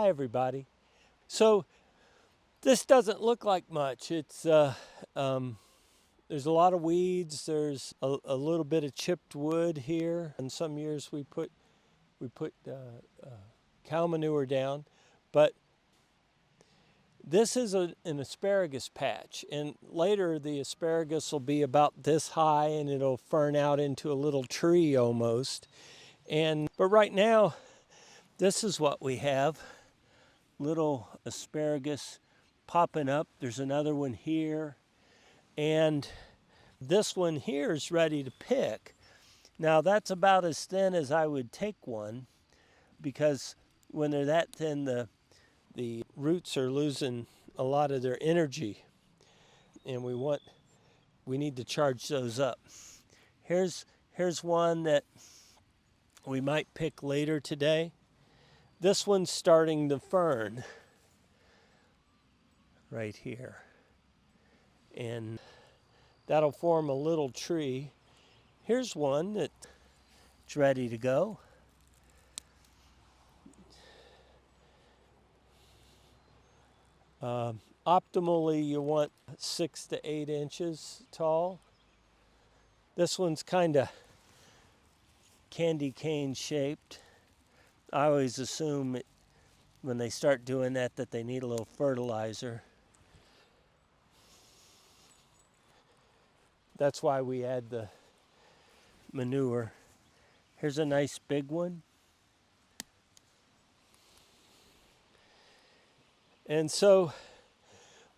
Hi everybody. So this doesn't look like much. It's there's a lot of weeds. There's a little bit of chipped wood here, and some years we put cow manure down, but this is an asparagus patch, and later the asparagus will be about this high and it'll fern out into a little tree almost. But right now, this is what we have. Little asparagus popping up. There's another one here, and this one here is ready to pick. Now that's about as thin as I would take one, because when they're that thin, the roots are losing a lot of their energy, and we need to charge those up. Here's one that we might pick later today. This one's starting to fern right here, and that'll form a little tree. Here's one that's ready to go. Optimally, you want 6 to 8 inches tall. This one's kind of candy cane shaped. I always assume when they start doing that they need a little fertilizer. That's why we add the manure. Here's a nice big one. And so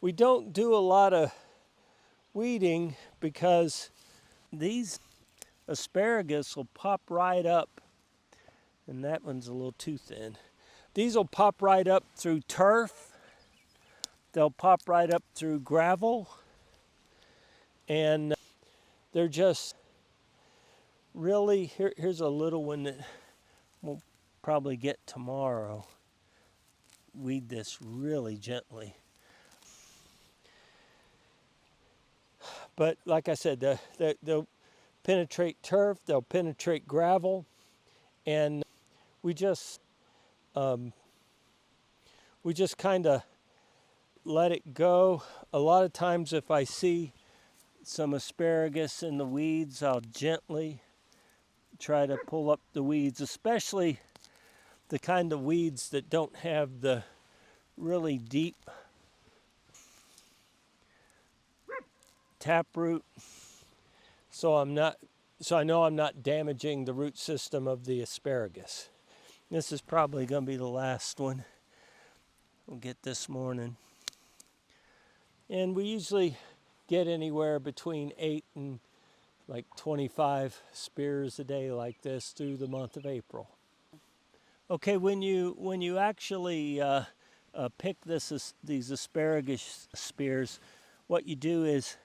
we don't do a lot of weeding because these asparagus will pop right up, and that one's a little too thin. These will pop right up through turf. They'll pop right up through gravel, and they're just really, here's a little one that we'll probably get tomorrow. Weed this really gently. But like I said, they'll penetrate turf, they'll penetrate gravel, and we just kind of let it go. A lot of times if I see some asparagus in the weeds, I'll gently try to pull up the weeds, especially the kind of weeds that don't have the really deep taproot, so I know I'm not damaging the root system of the asparagus. This is probably going to be the last one we'll get this morning. And we usually get anywhere between 8 and like 25 spears a day like this through the month of April. Okay, when you actually pick these asparagus spears, what you do is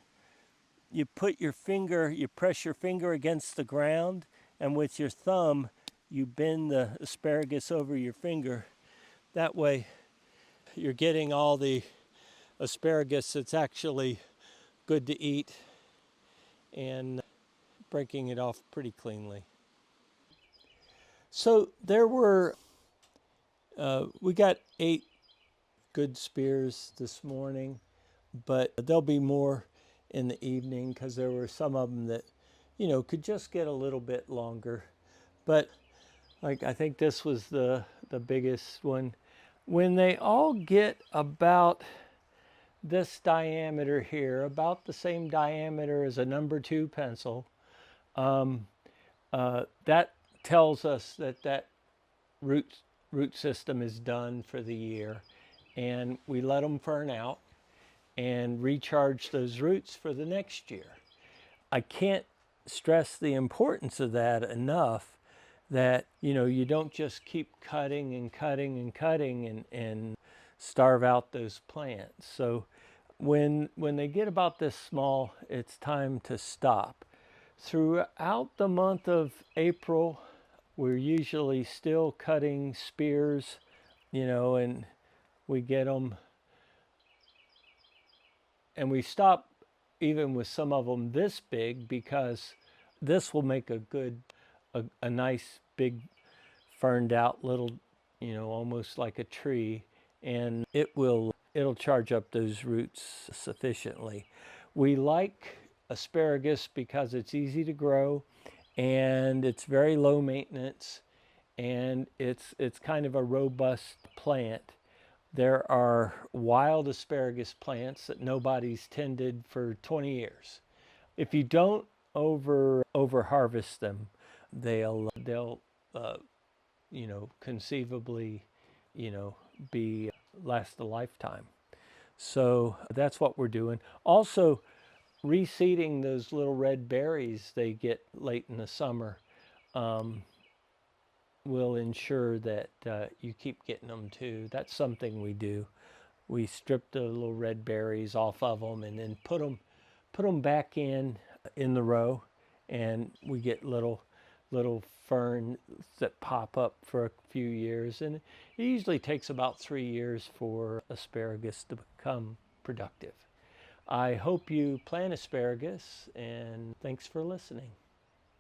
you press your finger against the ground, and with your thumb you bend the asparagus over your finger. That way you're getting all the asparagus that's actually good to eat and breaking it off pretty cleanly. So we got 8 good spears this morning, but there'll be more in the evening because there were some of them that, could just get a little bit longer. But like, I think this was the biggest one. When they all get about this diameter here, about the same diameter as a number 2 pencil, that tells us that root system is done for the year, and we let them fern out and recharge those roots for the next year. I can't stress the importance of that enough, that you don't just keep cutting and cutting and cutting and starve out those plants. So when they get about this small, it's time to stop. Throughout the month of April, we're usually still cutting spears, and we get them, and we stop even with some of them this big, because this will make a nice big ferned out little, almost like a tree, and it'll charge up those roots sufficiently. We like asparagus because it's easy to grow and it's very low maintenance, and it's kind of a robust plant. There are wild asparagus plants that nobody's tended for 20 years. If you don't over harvest them, they'll conceivably, be last a lifetime. So that's what we're doing. Also, reseeding those little red berries they get late in the summer will ensure that you keep getting them too. That's something we do. We strip the little red berries off of them and then put them back in the row, and we get little ferns that pop up for a few years, and it usually takes about 3 years for asparagus to become productive. I hope you plant asparagus, and thanks for listening.